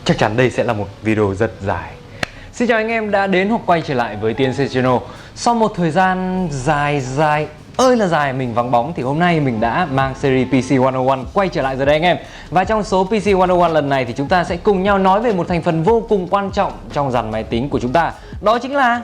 Chắc chắn đây sẽ là một video rất dài. Xin chào anh em đã đến hoặc quay trở lại với TNC Channel. Sau một thời gian dài ơi là dài mình vắng bóng thì hôm nay mình đã mang series PC 101 quay trở lại rồi đây anh em. Và trong số PC 101 lần này thì chúng ta sẽ cùng nhau nói về một thành phần vô cùng quan trọng trong dàn máy tính của chúng ta. Đó chính là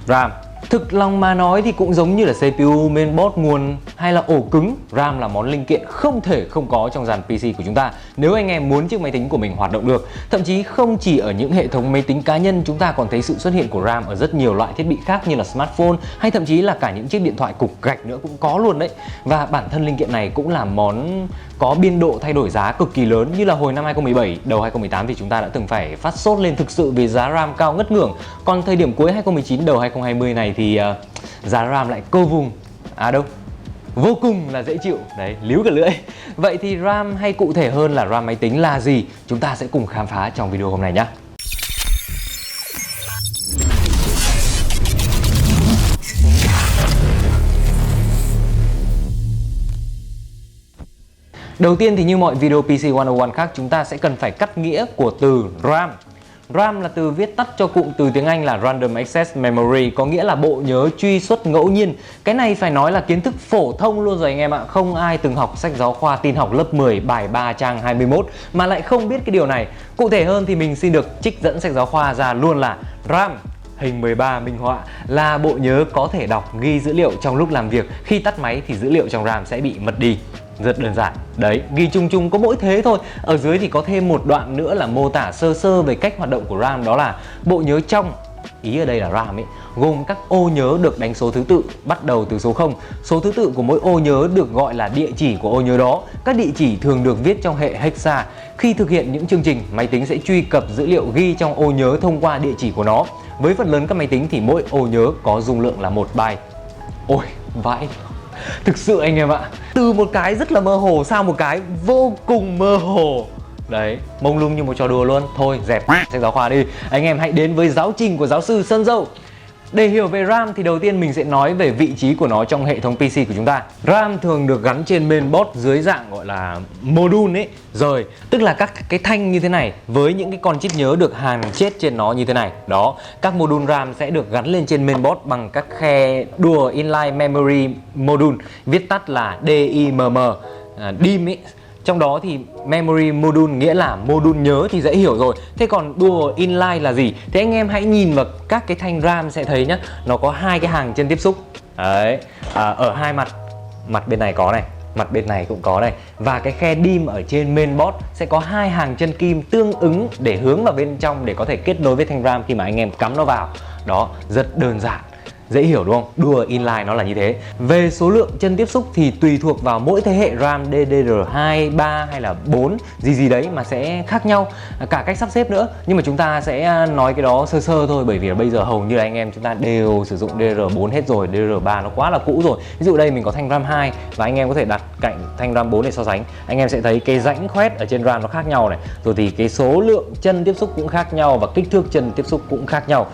RAM. Thực lòng mà nói thì cũng giống như là CPU, mainboard, nguồn hay là ổ cứng, RAM là món linh kiện không thể không có trong dàn PC của chúng ta nếu anh em muốn chiếc máy tính của mình hoạt động được. Thậm chí không chỉ ở những hệ thống máy tính cá nhân, chúng ta còn thấy sự xuất hiện của RAM ở rất nhiều loại thiết bị khác như là smartphone hay thậm chí là cả những chiếc điện thoại cục gạch nữa cũng có luôn đấy. Và bản thân linh kiện này cũng là món có biên độ thay đổi giá cực kỳ lớn, như là hồi năm 2017, đầu 2018 thì chúng ta đã từng phải phát sốt lên thực sự vì giá RAM cao ngất ngưỡng. Còn thời điểm cuối 2019 đầu 2020 này thì giá RAM lại cô vùng vô cùng là dễ chịu đấy, líu cả lưỡi. Vậy thì RAM hay cụ thể hơn là RAM máy tính là gì, chúng ta sẽ cùng khám phá trong video hôm nay nhé. Đầu tiên thì như mọi video PC 101 khác, chúng ta sẽ cần phải cắt nghĩa của từ RAM. RAM là từ viết tắt cho cụm từ tiếng Anh là Random Access Memory, có nghĩa là bộ nhớ truy xuất ngẫu nhiên. Cái này phải nói là kiến thức phổ thông luôn rồi anh em ạ. Không ai từng học sách giáo khoa tin học lớp 10 bài 3 trang 21 mà lại không biết cái điều này. Cụ thể hơn thì mình xin được trích dẫn sách giáo khoa ra luôn là RAM, hình 13 minh họa, là bộ nhớ có thể đọc ghi dữ liệu trong lúc làm việc. Khi tắt máy thì dữ liệu trong RAM sẽ bị mất đi. Rất đơn giản. Đấy, ghi chung chung có mỗi thế thôi. Ở dưới thì có thêm một đoạn nữa là mô tả sơ sơ về cách hoạt động của RAM, đó là bộ nhớ trong, ý ở đây là RAM ấy, gồm các ô nhớ được đánh số thứ tự bắt đầu từ số 0. Số thứ tự của mỗi ô nhớ được gọi là địa chỉ của ô nhớ đó. Các địa chỉ thường được viết trong hệ hexa. Khi thực hiện những chương trình, máy tính sẽ truy cập dữ liệu ghi trong ô nhớ thông qua địa chỉ của nó. Với phần lớn các máy tính thì mỗi ô nhớ có dung lượng là 1 byte. Ôi, vãi. Thực sự anh em ạ, từ một cái rất là mơ hồ sang một cái vô cùng mơ hồ. Đấy, mông lung như một trò đùa luôn. Thôi dẹp sách giáo khoa đi. Anh em hãy đến với giáo trình của giáo sư Sơn Dâu. Để hiểu về RAM thì đầu tiên mình sẽ nói về vị trí của nó trong hệ thống PC của chúng ta. RAM thường được gắn trên mainboard dưới dạng gọi là module ấy. Rồi, tức là các cái thanh như thế này với những cái con chip nhớ được hàn chết trên nó như thế này. Đó, các module RAM sẽ được gắn lên trên mainboard bằng các khe Dual Inline Memory Module, viết tắt là DIMM, DIMM ấy. Trong đó thì Memory Module nghĩa là module nhớ thì dễ hiểu rồi. Thế còn Dual Inline là gì? Thế anh em hãy nhìn vào các cái thanh RAM sẽ thấy nhá, nó có hai cái hàng chân tiếp xúc. Đấy, ở hai mặt bên này có này, mặt bên này cũng có này. Và cái khe DIMM ở trên mainboard sẽ có hai hàng chân kim tương ứng để hướng vào bên trong để có thể kết nối với thanh RAM khi mà anh em cắm nó vào. Đó, rất đơn giản, dễ hiểu đúng không? Dual Inline nó là như thế. Về số lượng chân tiếp xúc thì tùy thuộc vào mỗi thế hệ RAM DDR2, 3 hay là 4 gì đấy mà sẽ khác nhau, cả cách sắp xếp nữa. Nhưng mà chúng ta sẽ nói cái đó sơ sơ thôi, bởi vì là bây giờ hầu như là anh em chúng ta đều sử dụng DDR4 hết rồi, DDR3 nó quá là cũ rồi. Ví dụ đây mình có thanh RAM 2 và anh em có thể đặt cạnh thanh RAM 4 để so sánh. Anh em sẽ thấy cái rãnh khoét ở trên RAM nó khác nhau này, rồi thì cái số lượng chân tiếp xúc cũng khác nhau và kích thước chân tiếp xúc cũng khác nhau.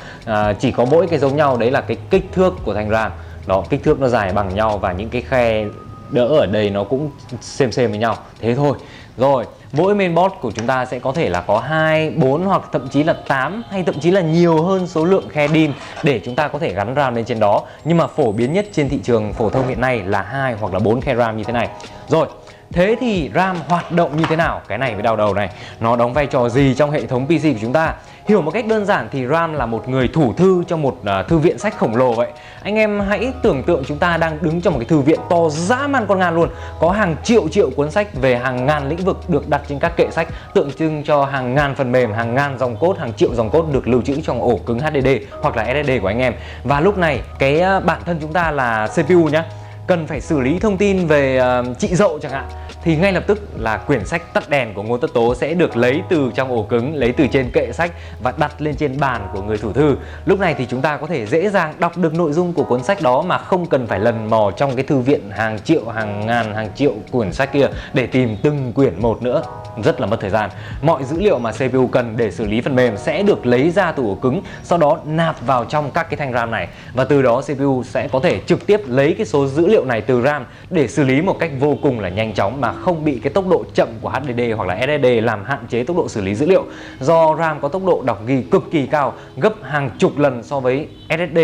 Chỉ có mỗi cái giống nhau đấy là cái kích thước của thanh RAM. Đó, kích thước nó dài bằng nhau và những cái khe đỡ ở đây nó cũng xem với nhau. Thế thôi. Rồi, mỗi mainboard của chúng ta sẽ có thể là có 2, 4 hoặc thậm chí là 8 hay thậm chí là nhiều hơn số lượng khe DIMM để chúng ta có thể gắn RAM lên trên đó. Nhưng mà phổ biến nhất trên thị trường phổ thông hiện nay là 2 hoặc là 4 khe RAM như thế này. Rồi, thế thì RAM hoạt động như thế nào? Cái này mới đau đầu này. Nó đóng vai trò gì trong hệ thống PC của chúng ta? Hiểu một cách đơn giản thì RAM là một người thủ thư trong một thư viện sách khổng lồ vậy. Anh em hãy tưởng tượng chúng ta đang đứng trong một cái thư viện to dã man con ngan luôn. Có hàng triệu cuốn sách về hàng ngàn lĩnh vực được đặt trên các kệ sách, tượng trưng cho hàng ngàn phần mềm, hàng ngàn dòng code, hàng triệu dòng code được lưu trữ trong ổ cứng HDD hoặc là SSD của anh em. Và lúc này cái bản thân chúng ta là CPU nhá, cần phải xử lý thông tin về trị dậu chẳng hạn, thì ngay lập tức là quyển sách tắt đèn của Ngô Tất Tố sẽ được lấy từ trong ổ cứng, lấy từ trên kệ sách và đặt lên trên bàn của người thủ thư. Lúc này thì chúng ta có thể dễ dàng đọc được nội dung của cuốn sách đó mà không cần phải lần mò trong cái thư viện hàng triệu, hàng ngàn, hàng triệu quyển sách kia để tìm từng quyển một nữa. rất là mất thời gian. Mọi dữ liệu mà CPU cần để xử lý phần mềm sẽ được lấy ra từ ổ cứng, sau đó nạp vào trong các cái thanh RAM này, và từ đó CPU sẽ có thể trực tiếp lấy cái số dữ liệu này từ RAM để xử lý một cách vô cùng là nhanh chóng mà không bị cái tốc độ chậm của HDD hoặc là SSD làm hạn chế tốc độ xử lý dữ liệu. Do RAM có tốc độ đọc ghi cực kỳ cao, gấp hàng chục lần so với SSD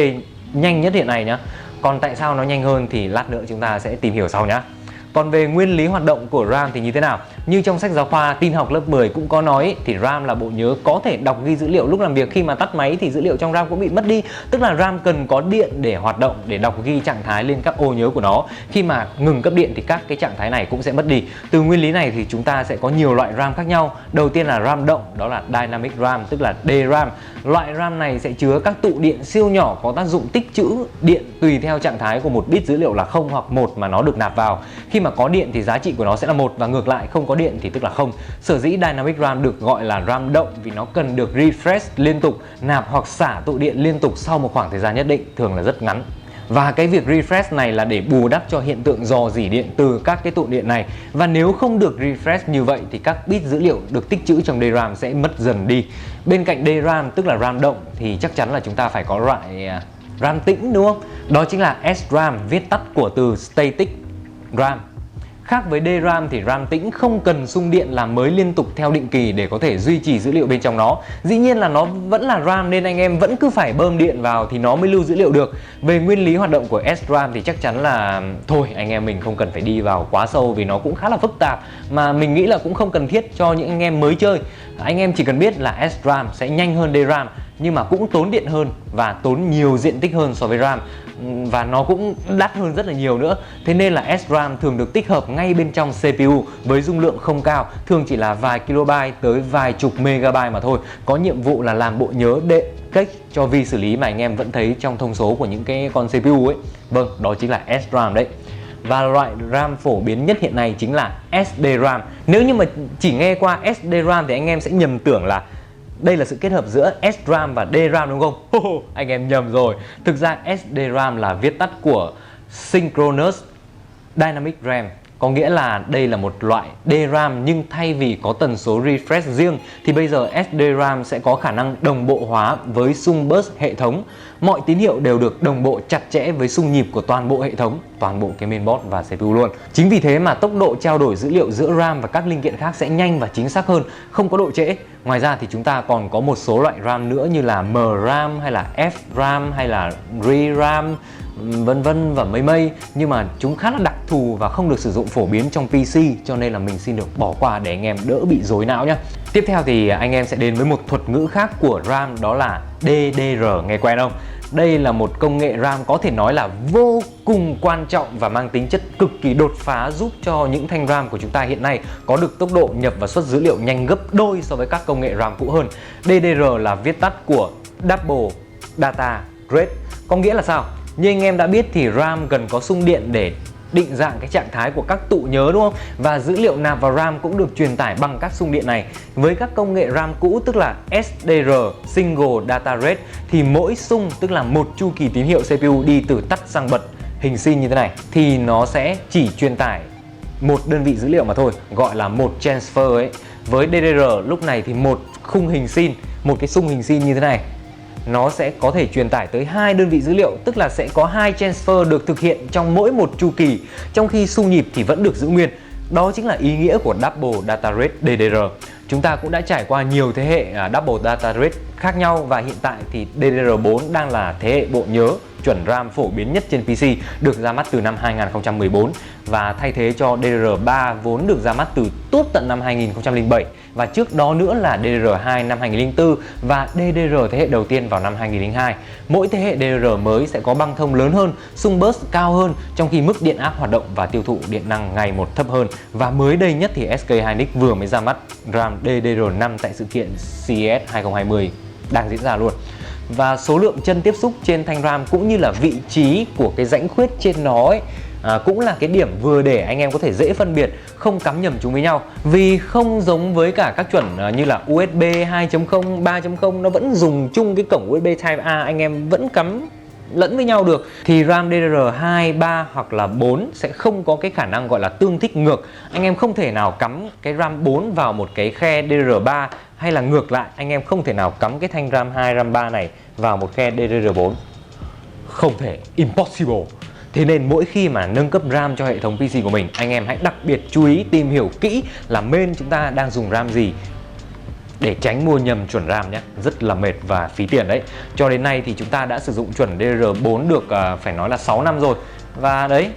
nhanh nhất hiện nay nhá. Còn tại sao nó nhanh hơn thì lát nữa chúng ta sẽ tìm hiểu sau nhá. Còn về nguyên lý hoạt động của RAM thì như thế nào? Như trong sách giáo khoa tin học lớp 10 cũng có nói thì RAM là bộ nhớ có thể đọc ghi dữ liệu lúc làm việc. Khi mà tắt máy thì dữ liệu trong RAM cũng bị mất đi. Tức là RAM cần có điện để hoạt động, để đọc ghi trạng thái lên các ô nhớ của nó. Khi mà ngừng cấp điện thì các cái trạng thái này cũng sẽ mất đi. Từ nguyên lý này thì chúng ta sẽ có nhiều loại RAM khác nhau. Đầu tiên là RAM động, đó là Dynamic RAM, tức là DRAM. Loại RAM này sẽ chứa các tụ điện siêu nhỏ có tác dụng tích trữ điện tùy theo trạng thái của một bit dữ liệu là 0 hoặc 1 mà nó được nạp vào. Khi mà có điện thì giá trị của nó sẽ là 1 và ngược lại, không có điện thì tức là 0. Sở dĩ Dynamic RAM được gọi là RAM động vì nó cần được refresh liên tục, nạp hoặc xả tụ điện liên tục sau một khoảng thời gian nhất định, thường là rất ngắn. Và cái việc refresh này là để bù đắp cho hiện tượng rò rỉ điện từ các cái tụ điện này. Và nếu không được refresh như vậy thì các bit dữ liệu được tích trữ trong DRAM sẽ mất dần đi. Bên cạnh DRAM tức là RAM động thì chắc chắn là chúng ta phải có loại RAM tĩnh, đúng không? Đó chính là SRAM, viết tắt của từ Static RAM. Khác với DRAM thì RAM tĩnh không cần xung điện làm mới liên tục theo định kỳ để có thể duy trì dữ liệu bên trong nó. Dĩ nhiên là nó vẫn là RAM nên anh em vẫn cứ phải bơm điện vào thì nó mới lưu dữ liệu được. Về nguyên lý hoạt động của SRAM thì chắc chắn là thôi anh em mình không cần phải đi vào quá sâu vì nó cũng khá là phức tạp, mà mình nghĩ là cũng không cần thiết cho những anh em mới chơi. Anh em chỉ cần biết là SRAM sẽ nhanh hơn DRAM nhưng mà cũng tốn điện hơn và tốn nhiều diện tích hơn so với RAM, và nó cũng đắt hơn rất là nhiều nữa. Thế nên là SRAM thường được tích hợp ngay bên trong CPU với dung lượng không cao, thường chỉ là vài kilobyte tới vài chục megabyte mà thôi, có nhiệm vụ là làm bộ nhớ đệm cách cho vi xử lý mà anh em vẫn thấy trong thông số của những cái con CPU ấy. Vâng, đó chính là SRAM đấy. Và loại RAM phổ biến nhất hiện nay chính là SDRAM. Nếu như mà chỉ nghe qua SDRAM thì anh em sẽ nhầm tưởng là đây là sự kết hợp giữa SRAM và DRAM, đúng không? Anh em nhầm rồi. Thực ra SDRAM là viết tắt của Synchronous Dynamic RAM. Có nghĩa là đây là một loại DRAM nhưng thay vì có tần số refresh riêng thì bây giờ SDRAM sẽ có khả năng đồng bộ hóa với xung bus hệ thống. Mọi tín hiệu đều được đồng bộ chặt chẽ với xung nhịp của toàn bộ hệ thống, toàn bộ cái mainboard và CPU luôn. Chính vì thế mà tốc độ trao đổi dữ liệu giữa RAM và các linh kiện khác sẽ nhanh và chính xác hơn, không có độ trễ. Ngoài ra thì chúng ta còn có một số loại RAM nữa như là MRAM hay là FRAM hay là ReRAM, vân vân và mây, nhưng mà chúng khá là đặc thù và không được sử dụng phổ biến trong PC, cho nên là mình xin được bỏ qua để anh em đỡ bị rối não nhé. Tiếp theo thì anh em sẽ đến với một thuật ngữ khác của RAM, đó là DDR. Nghe quen không? Đây là một công nghệ RAM có thể nói là vô cùng quan trọng và mang tính chất cực kỳ đột phá, giúp cho những thanh RAM của chúng ta hiện nay có được tốc độ nhập và xuất dữ liệu nhanh gấp đôi so với các công nghệ RAM cũ hơn. DDR là viết tắt của Double Data Rate. Có nghĩa là sao? Như anh em đã biết thì RAM cần có xung điện để định dạng cái trạng thái của các tụ nhớ, đúng không? Và dữ liệu nạp vào RAM cũng được truyền tải bằng các xung điện này. Với các công nghệ RAM cũ tức là SDR, Single Data Rate, thì mỗi xung tức là một chu kỳ tín hiệu CPU đi từ tắt sang bật hình sin như thế này thì nó sẽ chỉ truyền tải một đơn vị dữ liệu mà thôi, gọi là một transfer ấy. Với DDR lúc này thì một khung hình sin, một cái xung hình sin như thế này, nó sẽ có thể truyền tải tới 2 đơn vị dữ liệu, tức là sẽ có 2 transfer được thực hiện trong mỗi một chu kỳ, trong khi xung nhịp thì vẫn được giữ nguyên. Đó chính là ý nghĩa của Double Data Rate DDR. Chúng ta cũng đã trải qua nhiều thế hệ Double Data Rate khác nhau và hiện tại thì DDR4 đang là thế hệ bộ nhớ chuẩn RAM phổ biến nhất trên PC, được ra mắt từ năm 2014 và thay thế cho DDR3 vốn được ra mắt từ tuốt tận năm 2007, và trước đó nữa là DDR2 năm 2004 và DDR thế hệ đầu tiên vào năm 2002. Mỗi thế hệ DDR mới sẽ có băng thông lớn hơn, xung burst cao hơn, trong khi mức điện áp hoạt động và tiêu thụ điện năng ngày một thấp hơn. Và mới đây nhất thì SK Hynix vừa mới ra mắt RAM DDR5 tại sự kiện CES 2020 đang diễn ra luôn. Và số lượng chân tiếp xúc trên thanh RAM cũng như là vị trí của cái rãnh khuyết trên nó ấy, cũng là cái điểm vừa để anh em có thể dễ phân biệt, không cắm nhầm chúng với nhau. Vì không giống với cả các chuẩn như là USB 2.0, 3.0 nó vẫn dùng chung cái cổng USB Type A, anh em vẫn cắm lẫn với nhau được, thì RAM DDR2, 3 hoặc là 4 sẽ không có cái khả năng gọi là tương thích ngược. Anh em không thể nào cắm cái RAM 4 vào một cái khe DDR3, hay là ngược lại, anh em không thể nào cắm cái thanh RAM 2, RAM 3 này vào một khe DDR4. Không thể, impossible. Thế nên mỗi khi mà nâng cấp RAM cho hệ thống PC của mình, anh em hãy đặc biệt chú ý tìm hiểu kỹ là main chúng ta đang dùng RAM gì, để tránh mua nhầm chuẩn RAM nhé. Rất là mệt và phí tiền đấy. Cho đến nay thì chúng ta đã sử dụng chuẩn DDR4 được phải nói là 6 năm rồi. Và đấy,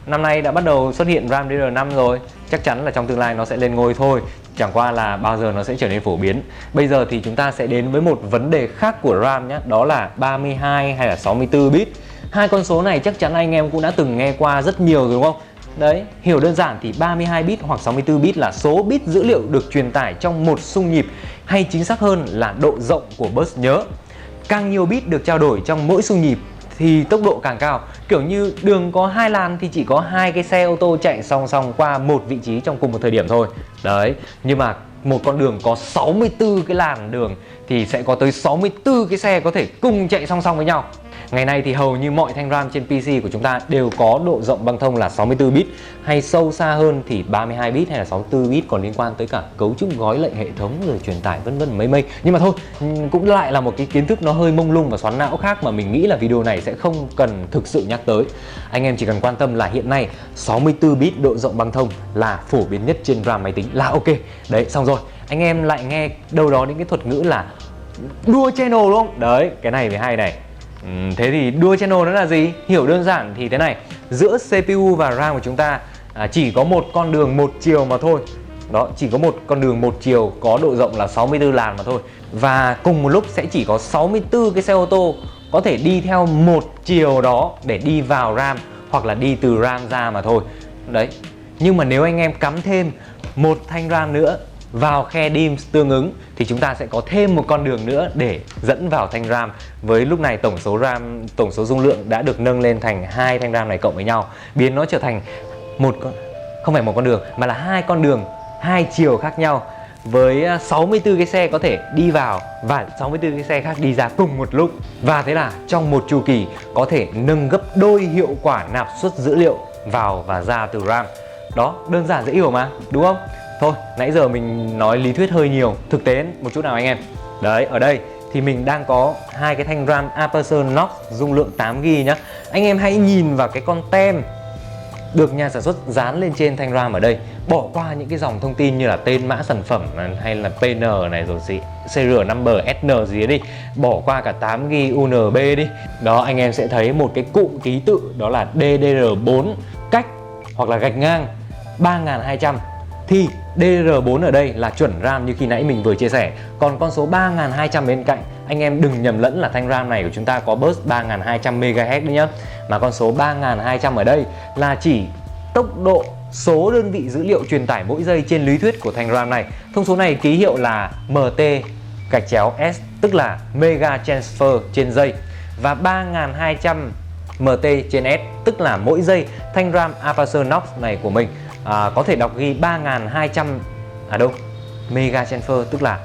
năm nay đã bắt đầu xuất hiện RAM DDR5 rồi. Chắc chắn là trong tương lai nó sẽ lên ngôi thôi, chẳng qua là bao giờ nó sẽ trở nên phổ biến. Bây giờ thì chúng ta sẽ đến với một vấn đề khác của RAM nhé, đó là 32 hay là 64 bit. Hai con số này chắc chắn anh em cũng đã từng nghe qua rất nhiều rồi đúng không? Đấy, hiểu đơn giản thì 32 bit hoặc 64 bit là số bit dữ liệu được truyền tải trong một xung nhịp, hay chính xác hơn là độ rộng của bus nhớ. Càng nhiều bit được trao đổi trong mỗi xung nhịp thì tốc độ càng cao. Kiểu như đường có 2 làn thì chỉ có 2 cái xe ô tô chạy song song qua một vị trí trong cùng một thời điểm thôi. Đấy, nhưng mà một con đường có 64 cái làn đường thì sẽ có tới 64 cái xe có thể cùng chạy song song với nhau. Ngày nay thì hầu như mọi thanh RAM trên PC của chúng ta đều có độ rộng băng thông là 64 bit, hay sâu xa hơn thì 32 bit hay là 64 bit, còn liên quan tới cả cấu trúc gói lệnh hệ thống rồi truyền tải vân vân mây mây. Nhưng mà thôi, cũng lại là một cái kiến thức nó hơi mông lung và xoắn não khác mà mình nghĩ là video này sẽ không cần thực sự nhắc tới. Anh em chỉ cần quan tâm là hiện nay 64 bit độ rộng băng thông là phổ biến nhất trên RAM máy tính là ok. Đấy, xong rồi. Anh em lại nghe đâu đó những cái thuật ngữ là đua channel đúng không? Đấy, cái này mới hay này. Thế thì đua channel nó là gì? Hiểu đơn giản thì thế này, giữa CPU và RAM của chúng ta chỉ có một con đường một chiều mà thôi. Đó, chỉ có một con đường một chiều có độ rộng là 64 làn mà thôi. Và cùng một lúc sẽ chỉ có 64 cái xe ô tô có thể đi theo một chiều đó để đi vào RAM hoặc là đi từ RAM ra mà thôi. Đấy. Nhưng mà nếu anh em cắm thêm một thanh RAM nữa vào khe DIMMS tương ứng thì chúng ta sẽ có thêm một con đường nữa để dẫn vào thanh RAM. Với lúc này tổng số dung lượng đã được nâng lên thành hai thanh RAM này cộng với nhau, biến nó trở thành không phải một con đường mà là hai con đường hai chiều khác nhau, với 64 cái xe có thể đi vào và 64 cái xe khác đi ra cùng một lúc. Và thế là trong một chu kỳ có thể nâng gấp đôi hiệu quả nạp xuất dữ liệu vào và ra từ RAM. Đó, đơn giản dễ hiểu mà, đúng không? Thôi, nãy giờ mình nói lý thuyết hơi nhiều, thực tế một chút nào anh em. Đấy, ở đây thì mình đang có hai cái thanh RAM Aperture Knox dung lượng 8GB nhá. Anh em hãy nhìn vào cái con tem được nhà sản xuất dán lên trên thanh RAM ở đây. Bỏ qua những cái dòng thông tin như là tên mã sản phẩm hay là PN này rồi gì serial number, SN gì đi. Bỏ qua cả 8GB UNB đi. Đó, anh em sẽ thấy một cái cụm ký tự đó là DDR4 cách hoặc là gạch ngang 3200. Thì DDR4 ở đây là chuẩn RAM như khi nãy mình vừa chia sẻ. Còn con số 3200 bên cạnh, anh em đừng nhầm lẫn là thanh RAM này của chúng ta có bus 3200 MHz đấy nhá. Mà con số 3200 ở đây là chỉ tốc độ số đơn vị dữ liệu truyền tải mỗi giây trên lý thuyết của thanh RAM này. Thông số này ký hiệu là MT-S, tức là Mega Transfer trên giây. Và 3200 MT trên S, tức là mỗi giây thanh RAM Aperture Knox này của mình có thể đọc ghi 3200 Mega Transfer, tức là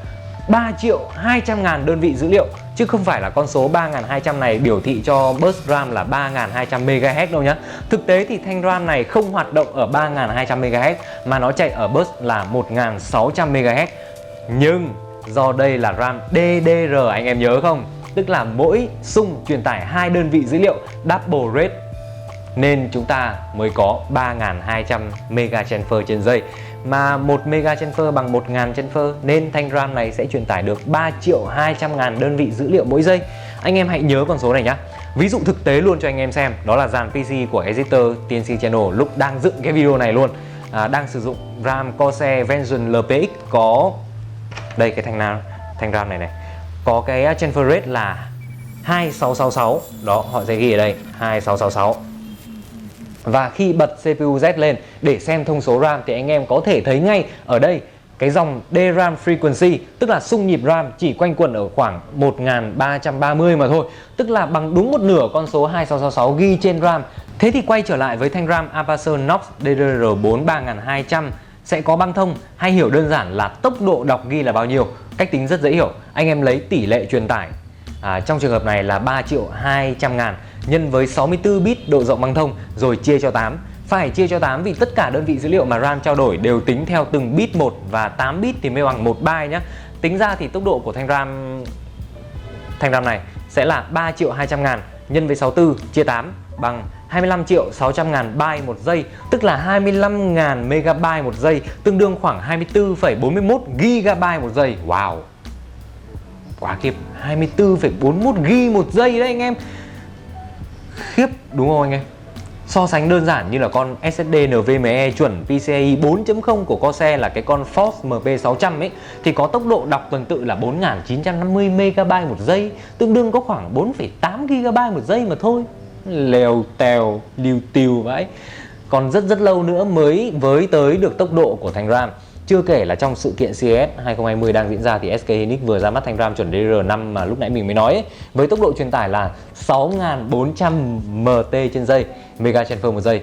3.200.000 đơn vị dữ liệu, chứ không phải là con số 3200 này biểu thị cho bus RAM là 3200 MHz đâu nhá. Thực tế thì thanh RAM này không hoạt động ở 3200 MHz mà nó chạy ở bus là 1600 MHz. Nhưng do đây là RAM DDR, anh em nhớ không? Tức là mỗi xung truyền tải 2 đơn vị dữ liệu double rate, nên chúng ta mới có 3200 mega transfer trên giây. Mà 1 mega transfer bằng 1000 transfer, nên thanh RAM này sẽ truyền tải được 3.200.000 đơn vị dữ liệu mỗi giây. Anh em hãy nhớ con số này nhé. Ví dụ thực tế luôn cho anh em xem, đó là dàn PC của editor TNC Channel lúc đang dựng cái video này luôn. Đang sử dụng RAM Corsair Vengeance LPX có đây, cái thanh RAM này có cái transfer rate là 2666. Đó, họ sẽ ghi ở đây 2666. Và khi bật CPU Z lên để xem thông số RAM thì anh em có thể thấy ngay ở đây cái dòng DRAM frequency, tức là xung nhịp RAM chỉ quanh quẩn ở khoảng 1330 mà thôi, tức là bằng đúng một nửa con số 2666 ghi trên RAM. Thế thì quay trở lại với thanh RAM Aperture Knox DDR4 3200 sẽ có băng thông, hay hiểu đơn giản là tốc độ đọc ghi là bao nhiêu. Cách tính rất dễ hiểu, anh em lấy tỷ lệ truyền tải Trong trường hợp này là 3.200.000 nhân với 64 bit độ rộng băng thông rồi chia cho 8. Phải chia cho 8 vì tất cả đơn vị dữ liệu mà RAM trao đổi đều tính theo từng bit một và 8 bit thì mới bằng 1 byte nhé. Tính ra thì tốc độ của thanh RAM này sẽ là 3.200.000 nhân với 64 chia 8 bằng 25.600.000 byte một giây, tức là 25.000 megabyte một giây, tương đương khoảng 24,41 gigabyte một giây. Wow, quá khiếp, 24,41 GB một giây đấy anh em. Khiếp đúng không anh em? So sánh đơn giản như là con SSD NVMe chuẩn PCIe 4.0 của Corsair là cái con Force MP600 ấy, thì có tốc độ đọc tuần tự là 4.950 MB một giây, tương đương có khoảng 4,8 GB một giây mà thôi. Lèo tèo liu tiều vãi. Còn rất lâu nữa mới với tới được tốc độ của thanh RAM. Chưa kể là trong sự kiện CES 2020 đang diễn ra thì SK Hynix vừa ra mắt thanh RAM chuẩn DDR5 mà lúc nãy mình mới nói ấy, với tốc độ truyền tải là 6.400 MT trên giây, mega transfer một giây.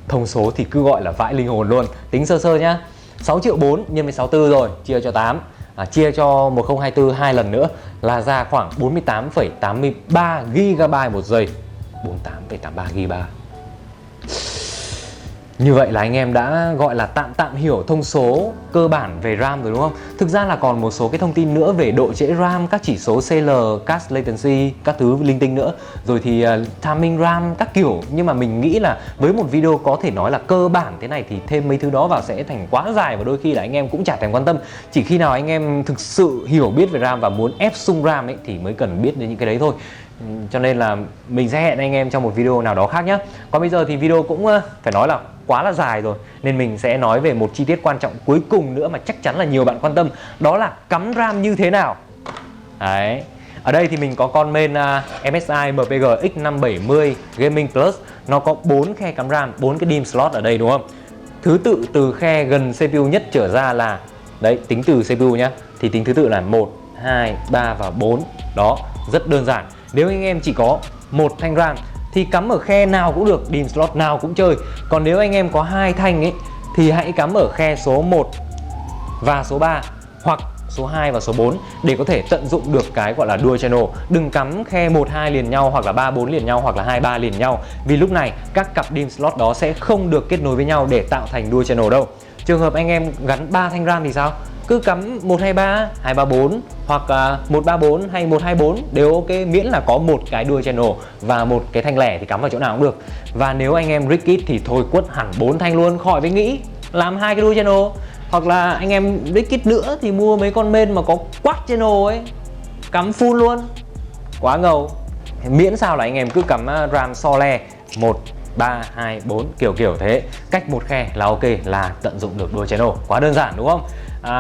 Thông số thì cứ gọi là vãi linh hồn luôn. Tính sơ sơ nhá. 6.400.000 nhân với 64 rồi, chia cho 8, chia cho 1024 hai lần nữa là ra khoảng 48,83 GB một giây. 48,83 GB. Như vậy là anh em đã gọi là tạm hiểu thông số cơ bản về RAM rồi đúng không? Thực ra là còn một số cái thông tin nữa về độ trễ RAM, các chỉ số CL, cache latency, các thứ linh tinh nữa. Rồi thì timing RAM các kiểu. Nhưng mà mình nghĩ là với một video có thể nói là cơ bản thế này thì thêm mấy thứ đó vào sẽ thành quá dài và đôi khi là anh em cũng chả thèm quan tâm. Chỉ khi nào anh em thực sự hiểu biết về RAM và muốn ép sung RAM ấy thì mới cần biết đến những cái đấy thôi. Cho nên là mình sẽ hẹn anh em trong một video nào đó khác nhé. Còn bây giờ thì video cũng phải nói là quá là dài rồi, nên mình sẽ nói về một chi tiết quan trọng cuối cùng nữa mà chắc chắn là nhiều bạn quan tâm. Đó là cắm RAM như thế nào. Đấy. Ở đây thì mình có con main MSI MPG X570 Gaming Plus. Nó có 4 khe cắm RAM, 4 cái DIMM slot ở đây đúng không? Thứ tự từ khe gần CPU nhất trở ra là, đấy, tính từ CPU nhá, thì tính thứ tự là 1, 2, 3 và 4. Đó, rất đơn giản. Nếu anh em chỉ có một thanh RAM thì cắm ở khe nào cũng được, DIMM slot nào cũng chơi. Còn nếu anh em có hai thanh ấy thì hãy cắm ở khe số 1 và số 3 hoặc số 2 và số 4 để có thể tận dụng được cái gọi là dual channel. Đừng cắm khe 1 2 liền nhau hoặc là 3 4 liền nhau hoặc là 2 3 liền nhau, vì lúc này các cặp DIMM slot đó sẽ không được kết nối với nhau để tạo thành dual channel đâu. Trường hợp anh em gắn 3 thanh RAM thì sao? Cứ cắm 123, 234 hoặc 134 hay 124 đều ok, miễn là có một cái dual channel và một cái thanh lẻ thì cắm vào chỗ nào cũng được. Và nếu anh em rig kit thì thôi quất hẳn 4 thanh luôn, khỏi phải nghĩ làm hai cái dual channel. Hoặc là anh em rig kit nữa thì mua mấy con main mà có quad channel ấy, cắm full luôn, quá ngầu. Miễn sao là anh em cứ cắm RAM so le 1, 3, 2, 4 kiểu thế, cách một khe là ok, là tận dụng được dual channel, quá đơn giản đúng không?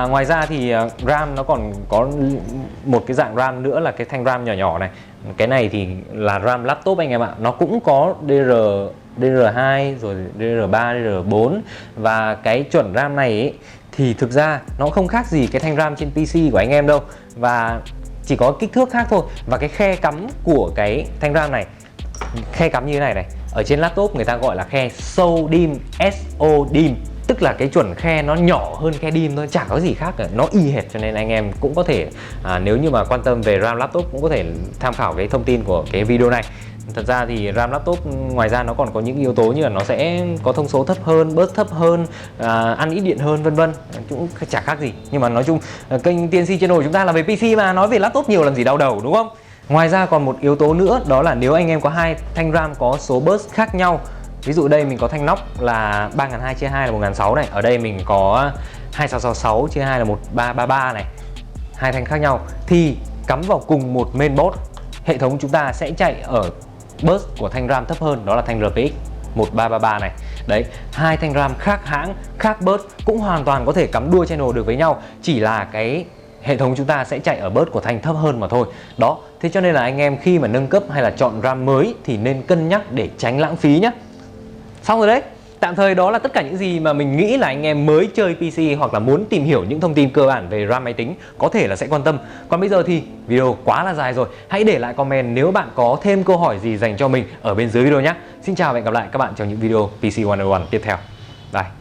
Ngoài ra thì RAM nó còn có một cái dạng RAM nữa là cái thanh RAM nhỏ nhỏ này. Cái này thì là RAM laptop anh em ạ. Nó cũng có DDR2 rồi DDR3, DDR4. Và cái chuẩn RAM này ấy, thì thực ra nó không khác gì cái thanh RAM trên PC của anh em đâu, và chỉ có kích thước khác thôi. Và cái khe cắm của cái thanh RAM này, khe cắm như thế này, ở trên laptop người ta gọi là khe SO DIMM, SO DIMM, tức là cái chuẩn khe nó nhỏ hơn khe DIMM thôi, chả có gì khác cả, nó y hệt. Cho nên anh em cũng có thể nếu như mà quan tâm về RAM laptop cũng có thể tham khảo cái thông tin của cái video này. Thật ra thì RAM laptop ngoài ra nó còn có những yếu tố như là nó sẽ có thông số thấp hơn, bớt thấp hơn, ăn ít điện hơn vân vân, cũng chả khác gì. Nhưng mà nói chung kênh TNC Channel chúng ta là về PC mà, nói về laptop nhiều làm gì đau đầu đúng không? Ngoài ra còn một yếu tố nữa, đó là nếu anh em có hai thanh RAM có số burst khác nhau. Ví dụ đây mình có thanh nóc là 3200 chia 2 là 1600 này, ở đây mình có 2666 chia 2 là 1333 này, hai thanh khác nhau thì cắm vào cùng một mainboard, hệ thống chúng ta sẽ chạy ở burst của thanh RAM thấp hơn, đó là thanh RTX 1333 này. Đấy, hai thanh RAM khác hãng, khác burst cũng hoàn toàn có thể cắm dual channel được với nhau, chỉ là cái hệ thống chúng ta sẽ chạy ở burst của thanh thấp hơn mà thôi. Đó, thế cho nên là anh em khi mà nâng cấp hay là chọn RAM mới thì nên cân nhắc để tránh lãng phí nhé. Xong rồi đấy, tạm thời đó là tất cả những gì mà mình nghĩ là anh em mới chơi PC hoặc là muốn tìm hiểu những thông tin cơ bản về RAM máy tính có thể là sẽ quan tâm. Còn bây giờ thì video quá là dài rồi, hãy để lại comment nếu bạn có thêm câu hỏi gì dành cho mình ở bên dưới video nhé. Xin chào và hẹn gặp lại các bạn trong những video PC 101 tiếp theo. Bye.